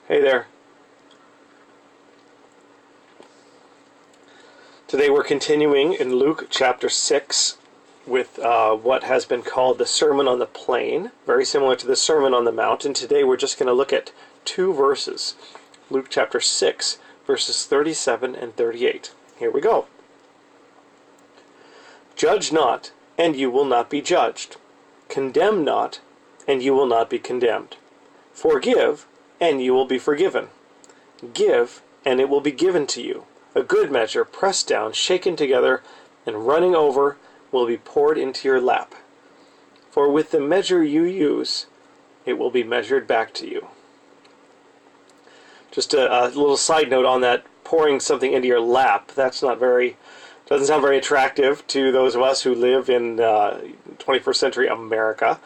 Hey there. Today we're continuing in Luke chapter 6 with what has been called the Sermon on the Plain, very similar to the Sermon on the Mount. And today we're just going to look at two verses. Luke chapter 6, verses 37 and 38. Here we go. Judge not, and you will not be judged. Condemn not, and you will not be condemned. Forgive, and you will be forgiven. Give, and it will be given to you. A good measure, pressed down, shaken together, and running over, will be poured into your lap. For with the measure you use, it will be measured back to you. Just a little side note on that, pouring something into your lap. Doesn't sound very attractive to those of us who live in 21st century America.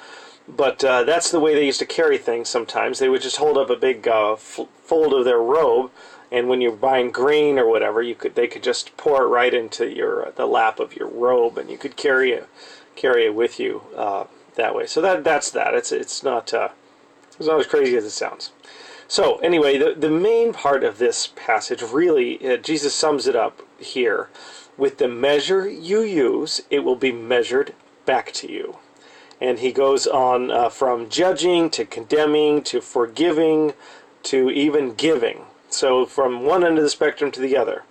But that's the way they used to carry things sometimes. They would just hold up a big fold of their robe, and when you're buying grain or whatever, they could just pour it right into the lap of your robe, and you could carry it with you that way. So that's that. It's not as crazy as it sounds. So anyway, the main part of this passage really, Jesus sums it up here. With the measure you use, it will be measured back to you. And he goes on from judging to condemning to forgiving to even giving. So from one end of the spectrum to the other.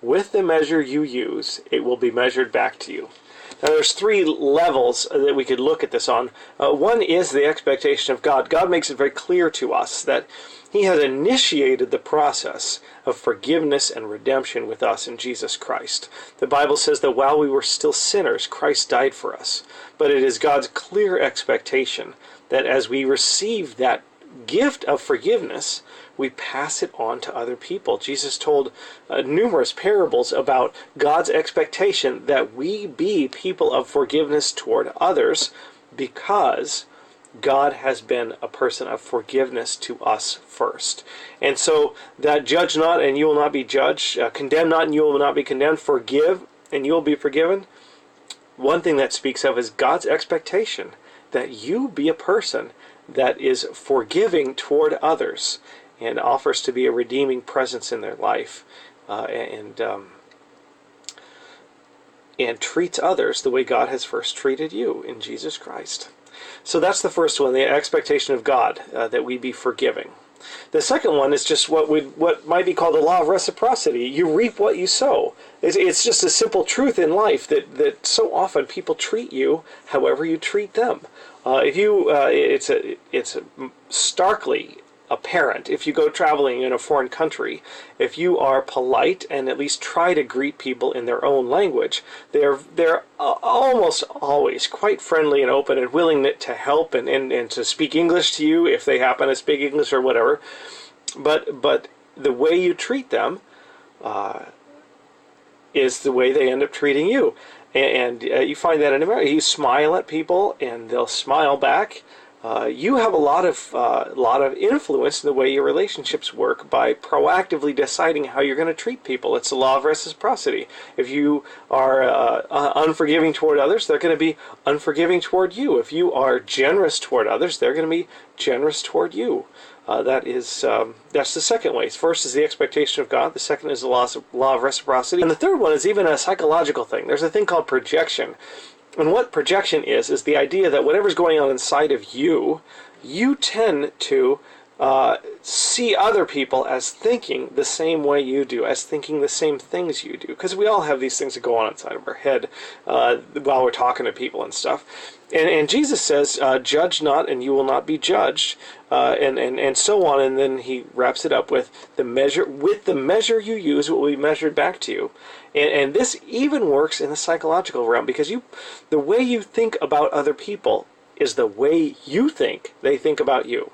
With the measure you use, it will be measured back to you. Now there's three levels that we could look at this on. One is the expectation of God. God makes it very clear to us that He has initiated the process of forgiveness and redemption with us in Jesus Christ. The Bible says that while we were still sinners, Christ died for us. But it is God's clear expectation that as we receive that gift of forgiveness, we pass it on to other people. Jesus told numerous parables about God's expectation that we be people of forgiveness toward others because God has been a person of forgiveness to us first. And so that judge not and you will not be judged, condemn not and you will not be condemned, forgive and you will be forgiven. One thing that speaks of is God's expectation that you be a person that is forgiving toward others and offers to be a redeeming presence in their life and treats others the way God has first treated you in Jesus Christ. So that's the first one, the expectation of God, that we be forgiving. The second one is just what might be called the law of reciprocity. You reap what you sow. It's just a simple truth in life that so often people treat you however you treat them. It's starkly apparent if you go traveling in a foreign country. If you are polite and at least try to greet people in their own language, they're almost always quite friendly and open and willing to help and to speak English to you if they happen to speak English or whatever. But the way you treat them is the way they end up treating you. And you find that in America. You smile at people and they'll smile back. You have a lot of influence in the way your relationships work by proactively deciding how you're going to treat people. It's the law of reciprocity. If you are unforgiving toward others, they're going to be unforgiving toward you. If you are generous toward others, they're going to be generous toward you. That's the second way. First is the expectation of God. The second is the law of reciprocity. And the third one is even a psychological thing. There's a thing called projection. And what projection is the idea that whatever's going on inside of you, you tend to see other people as thinking the same way you do, as thinking the same things you do. Because we all have these things that go on inside of our head while we're talking to people and stuff. And Jesus says, judge not and you will not be judged, and so on. And then he wraps it up with the measure you use, it will be measured back to you. And this even works in the psychological realm, because the way you think about other people is the way you think they think about you.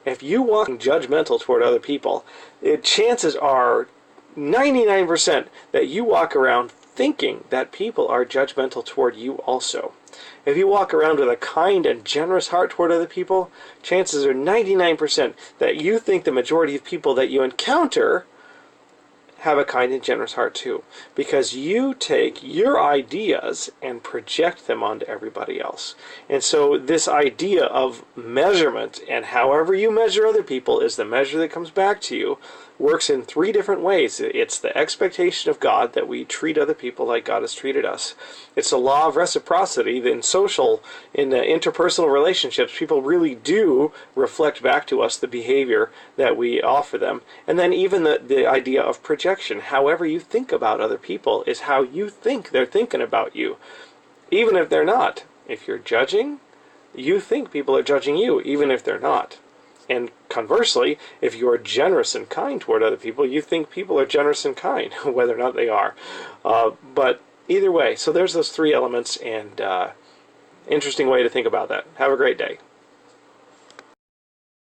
If you walk judgmental toward other people, chances are 99% that you walk around thinking that people are judgmental toward you also. If you walk around with a kind and generous heart toward other people, chances are 99% that you think the majority of people that you encounter have a kind and generous heart too, because you take your ideas and project them onto everybody else. And so this idea of measurement, and however you measure other people is the measure that comes back to you, works in three different ways. It's the expectation of God that we treat other people like God has treated us. It's the law of reciprocity that in interpersonal relationships, people really do reflect back to us the behavior that we offer them. And then even the idea of projection. However you think about other people is how you think they're thinking about you, even if they're not. If you're judging, you think people are judging you, even if they're not. And conversely, if you are generous and kind toward other people, you think people are generous and kind, whether or not they are. But either way, so there's those three elements, and interesting way to think about that. Have a great day.